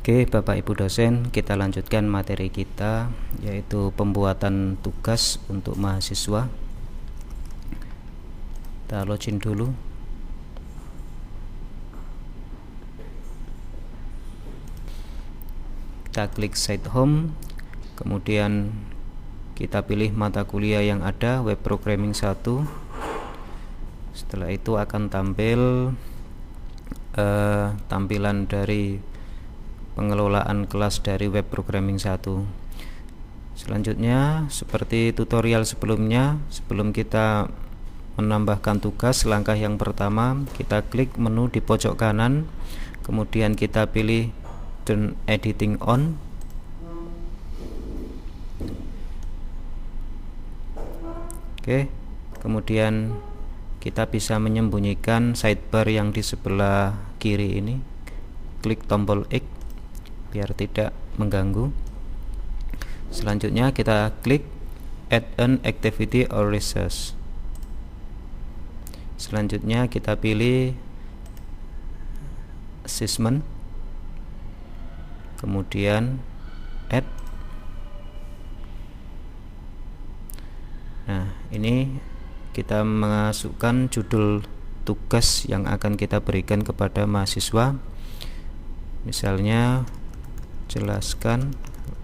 Oke, Bapak Ibu dosen, kita lanjutkan materi kita, yaitu pembuatan tugas untuk mahasiswa. Kita login dulu. Kita klik site home, kemudian kita pilih mata kuliah yang ada, web programming 1. Setelah itu akan tampil tampilan dari pengelolaan kelas dari web programming 1. Selanjutnya, seperti tutorial sebelumnya, sebelum kita menambahkan tugas, langkah yang pertama kita klik menu di pojok kanan, kemudian kita pilih turn editing on. Oke, kemudian kita bisa menyembunyikan sidebar yang di sebelah kiri ini. Klik tombol X biar tidak mengganggu. Selanjutnya kita klik add an activity or resource. Selanjutnya kita pilih assessment, kemudian add. Nah, ini kita masukkan judul tugas yang akan kita berikan kepada mahasiswa. Misalnya jelaskan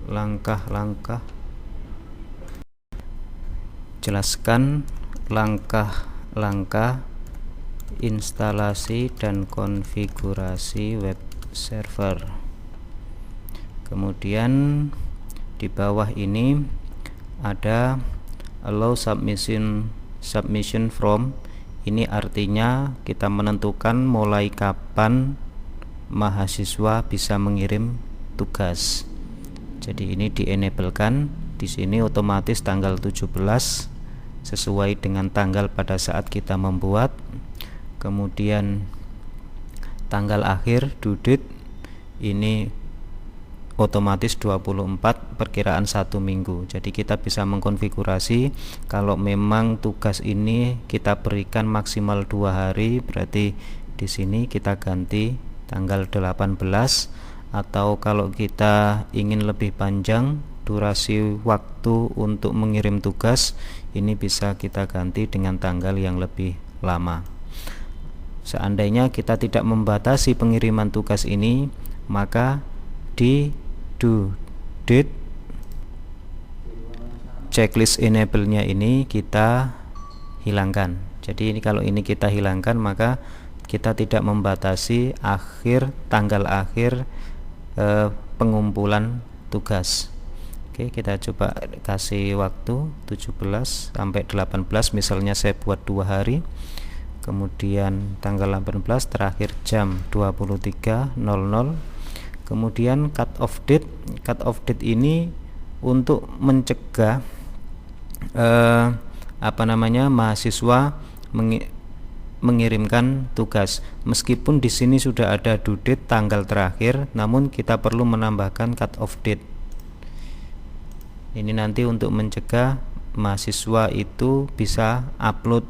langkah-langkah instalasi dan konfigurasi web server. Kemudian di bawah ini ada allow submission from. Ini artinya kita menentukan mulai kapan mahasiswa bisa mengirim tugas. Jadi ini di-enablekan. Di sini otomatis tanggal 17 sesuai dengan tanggal pada saat kita membuat. Kemudian tanggal akhir due date ini otomatis 24, perkiraan 1 minggu. Jadi kita bisa mengkonfigurasi kalau memang tugas ini kita berikan maksimal 2 hari, berarti di sini kita ganti tanggal 18, atau kalau kita ingin lebih panjang durasi waktu untuk mengirim tugas, ini bisa kita ganti dengan tanggal yang lebih lama. Seandainya kita tidak membatasi pengiriman tugas ini, maka di due date checklist enable-nya ini kita hilangkan. Jadi ini kalau ini kita hilangkan, maka kita tidak membatasi tanggal akhir pengumpulan tugas. Oke, kita coba kasih waktu 17 sampai 18, misalnya saya buat 2 hari. Kemudian tanggal 18 terakhir jam 23.00. Kemudian cut off date ini untuk mencegah mahasiswa mengirimkan tugas. Meskipun di sini sudah ada due date, tanggal terakhir, namun kita perlu menambahkan cut off date. Ini nanti untuk mencegah mahasiswa itu bisa upload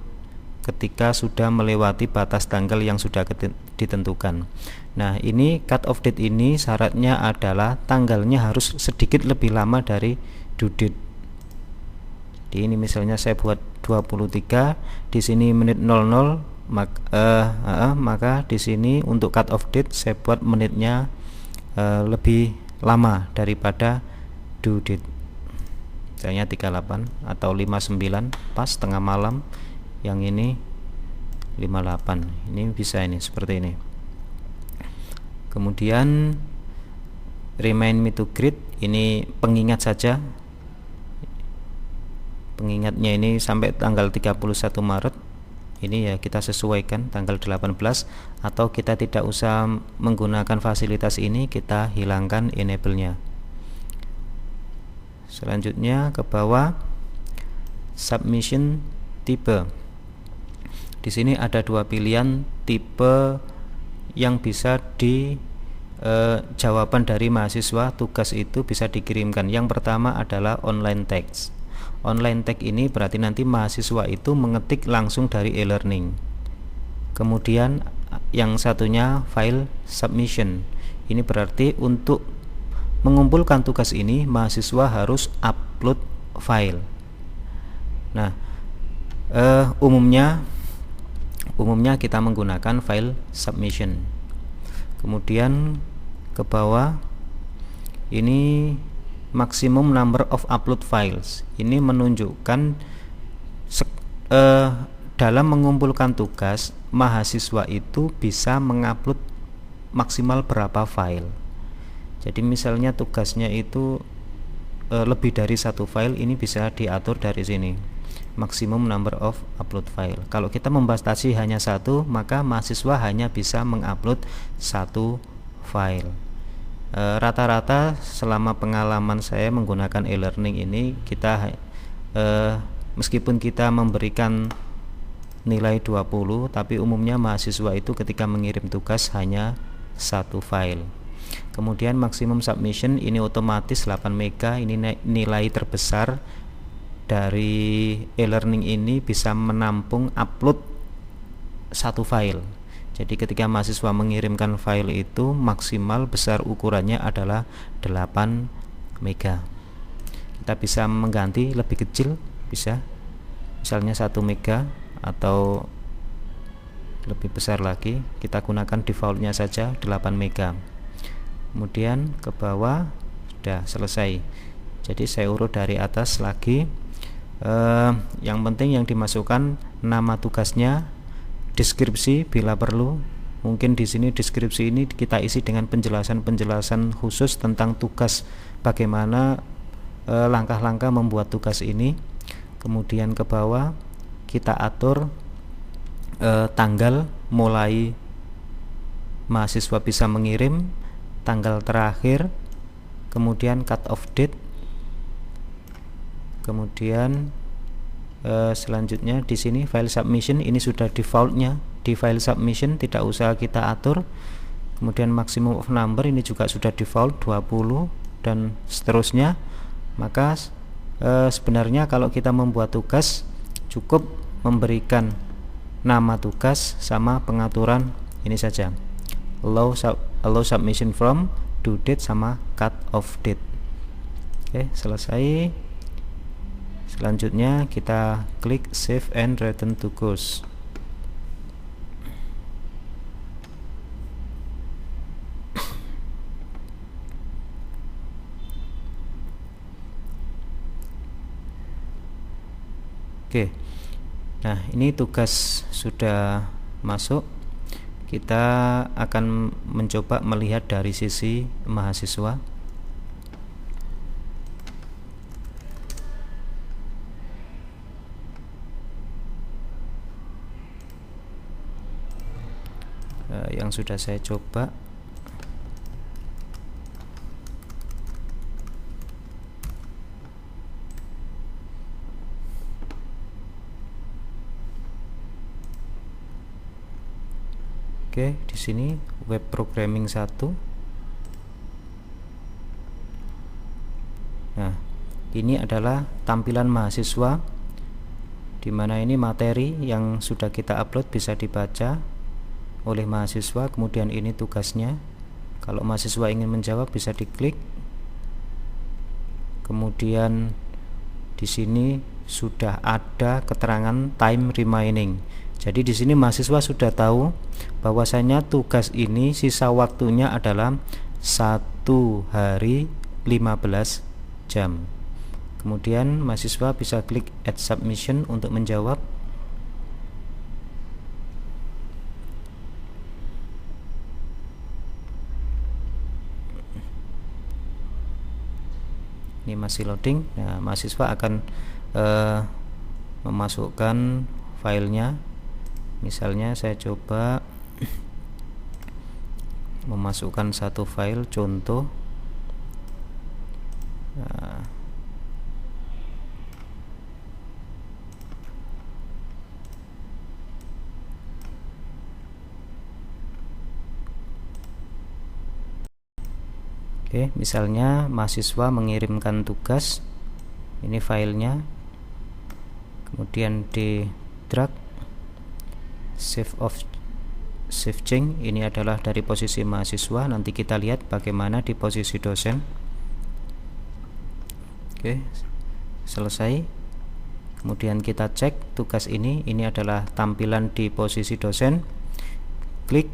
ketika sudah melewati batas tanggal yang sudah ditentukan. Nah, ini cut off date ini syaratnya adalah tanggalnya harus sedikit lebih lama dari due date. Jadi ini misalnya saya buat 23, di sini menit 00, maka di sini untuk cut off date saya buat menitnya lebih lama daripada due date. Misalnya 38 atau 59, pas tengah malam. Yang ini 58. Ini bisa ini seperti ini. Kemudian remind me to greet, ini pengingat saja. Pengingatnya ini sampai tanggal 31 Maret. Ini ya kita sesuaikan tanggal 18, atau kita tidak usah menggunakan fasilitas ini, kita hilangkan enable-nya. Selanjutnya ke bawah, submission tipe. Di sini ada 2 pilihan tipe yang bisa jawaban dari mahasiswa tugas itu bisa dikirimkan. Yang pertama adalah online text. Online text ini berarti nanti mahasiswa itu mengetik langsung dari e-learning. Kemudian yang satunya file submission. Ini berarti untuk mengumpulkan tugas ini mahasiswa harus upload file. Nah, umumnya kita menggunakan file submission. Kemudian ke bawah ini maximum number of upload files. Ini menunjukkan dalam mengumpulkan tugas mahasiswa itu bisa mengupload maksimal berapa file. Jadi misalnya tugasnya itu lebih dari satu file, ini bisa diatur dari sini, maximum number of upload file. Kalau kita membatasi hanya satu, maka mahasiswa hanya bisa mengupload satu file. Rata-rata selama pengalaman saya menggunakan e-learning ini, kita meskipun kita memberikan nilai 20, tapi umumnya mahasiswa itu ketika mengirim tugas hanya satu file. Kemudian maksimum submission ini otomatis 8 MB, ini nilai terbesar dari e-learning ini, bisa menampung upload satu file. Jadi ketika mahasiswa mengirimkan file itu maksimal besar ukurannya adalah 8 MB. Kita bisa mengganti lebih kecil, bisa misalnya 1 MB atau lebih besar lagi. Kita gunakan defaultnya saja 8 MB. Kemudian ke bawah sudah selesai. Jadi saya urut dari atas lagi. Yang penting yang dimasukkan nama tugasnya, deskripsi bila perlu. Mungkin di sini deskripsi ini kita isi dengan penjelasan-penjelasan khusus tentang tugas, bagaimana langkah-langkah membuat tugas ini. Kemudian ke bawah kita atur tanggal mulai mahasiswa bisa mengirim, tanggal terakhir, kemudian cut off date. Kemudian selanjutnya di sini file submission, ini sudah defaultnya di file submission, tidak usah kita atur. Kemudian maximum of number ini juga sudah default 20 dan seterusnya. Maka sebenarnya kalau kita membuat tugas cukup memberikan nama tugas sama pengaturan ini saja, allow submission from, due date sama cut off date. Oke, selesai. Selanjutnya kita klik save and return to course. Oke, nah ini tugas sudah masuk. Kita akan mencoba melihat dari sisi mahasiswa. Yang sudah saya coba. Oke, di sini web programming 1. Nah, ini adalah tampilan mahasiswa, di mana ini materi yang sudah kita upload bisa dibaca oleh mahasiswa. Kemudian ini tugasnya. Kalau mahasiswa ingin menjawab bisa diklik. Kemudian di sini sudah ada keterangan time remaining. Jadi di sini mahasiswa sudah tahu bahwasanya tugas ini sisa waktunya adalah 1 hari 15 jam. Kemudian mahasiswa bisa klik add submission untuk menjawab. Ini masih loading. Nah, mahasiswa akan memasukkan filenya. Misalnya saya coba memasukkan satu file contoh. Nah, oke, misalnya mahasiswa mengirimkan tugas, ini filenya, kemudian di drag, save of save change ini adalah dari posisi mahasiswa. Nanti kita lihat bagaimana di posisi dosen. Oke, selesai. Kemudian kita cek tugas ini adalah tampilan di posisi dosen. Klik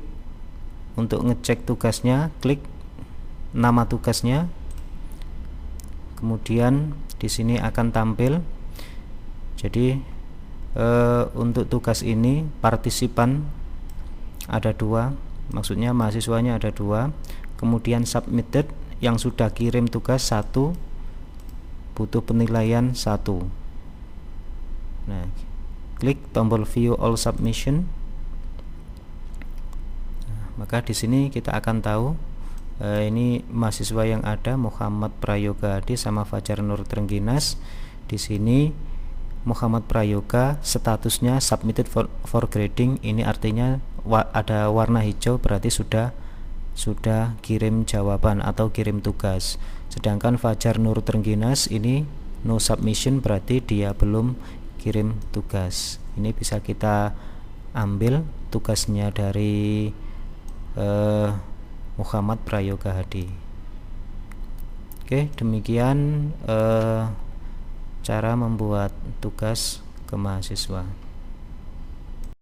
untuk ngecek tugasnya, klik nama tugasnya. Kemudian di sini akan tampil. Jadi untuk tugas ini partisipan ada 2, maksudnya mahasiswanya ada 2. Kemudian submitted yang sudah kirim tugas 1, butuh penilaian 1. Nah, klik tombol view all submission. Nah, maka di sini kita akan tahu ini mahasiswa yang ada Muhammad Prayoga Hadi sama Fajar Nur Trengginas. Di sini Muhammad Prayoga statusnya submitted for grading, ini artinya ada warna hijau, berarti sudah kirim jawaban atau kirim tugas. Sedangkan Fajar Nur Trengginas ini no submission, berarti dia belum kirim tugas. Ini bisa kita ambil tugasnya dari Muhammad Prayoga Hadi. Oke, demikian cara membuat tugas ke mahasiswa.